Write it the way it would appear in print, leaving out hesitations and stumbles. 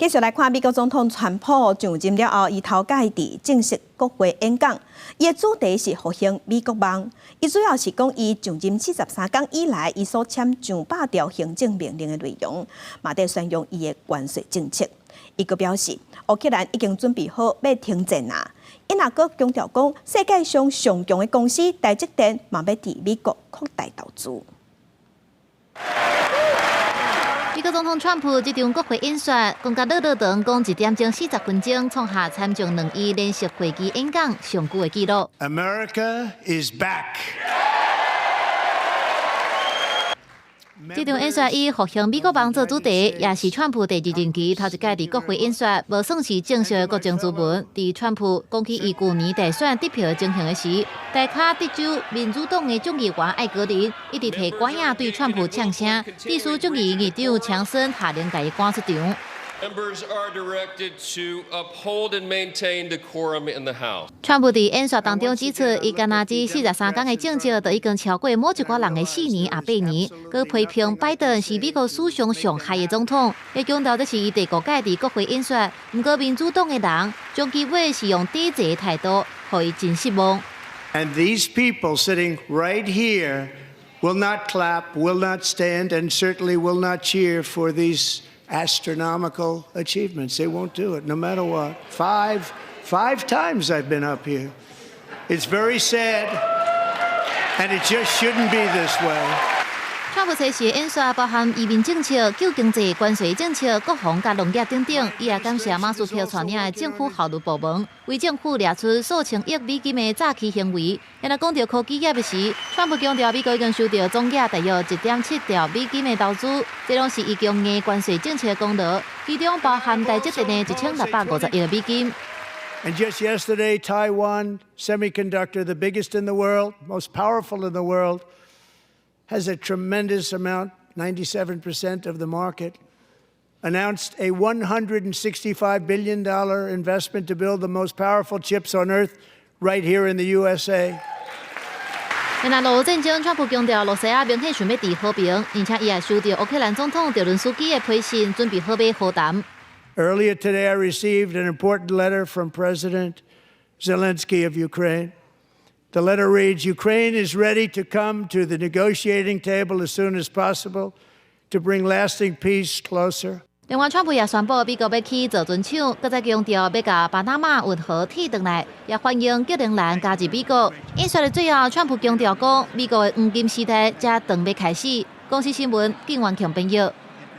继续来看美国总统川普上任了后，伊头家伫正式国会演讲，伊的主题是复兴美国梦。伊主要是讲伊上任43天以来，伊所签上百条行政命令的内容，嘛在宣扬伊的关税政策。伊阁表示，乌克兰已经准备好要停战啦。伊若阁强调讲，世界上上强的公司台积电嘛要伫美国扩大投资。美国总统川普这场国会演说，讲甲乐长讲1点钟40分钟，创下参众2议连续会议演讲上久的纪录。America is back. 这场演说以复兴美国梦做主题，也是川普第2任期头一届伫国会演说，无算是正式的国情咨文。伫川普讲起伊旧年大选得票情形的时，大卡德州民主党的众议员艾格林一直提官员对川普呛声，地属众议院长强森下令甲伊赶出场。 Members are directed to uphold and maintain decorum in the House. 川普伫演说当中指出，伊干那至43天的政绩，就已经超过某一寡人的4年啊8年。佮批评拜登是美国史上上害的总统，也强调这是伊第5届伫国会演说。不过民主党的人将机会是用抵制的态度，互伊真失望。And these people sitting right here will not clap, will not stand, and certainly will not cheer for these astronomical achievements. They won't do it, no matter what. Five times I've been up here. It's very sad, and it just shouldn't be this way. 川普初时演说包含移民政策、旧经济、关税政策、国防甲农业等等。伊也感谢马斯克带领的政府效率部门，为政府列出数千亿美金的诈欺行为。也来讲到科技业的时，川普强调美国已经收到总额大约1.7兆美金的投资，这拢是伊强硬关税政策的功劳，其中包含台积电的1650亿美金。 And just yesterday, Taiwan Semiconductor, the biggest in the world, most powerful in the world, has a tremendous amount, 97% of the market, announced a $165 billion investment to build the most powerful chips on earth right here in the USA. 那俄乌战争，川普强调罗西亚明显想要治和平，而且伊也收到乌克兰总统泽伦斯基的批信，准备好买和谈。 Earlier today, I received an important letter from President Zelensky of Ukraine. The letter reads, Ukraine is ready to come to the negotiating table as soon as possible to bring lasting peace closer. 另外，川普也宣布美国要起造船厂，搁再强调要把巴拿马运河铁回来，也欢迎吉林兰加入美国。演说的最后，川普强调讲，美国的黄金时代才刚要开始。公司新闻，敬万强朋友。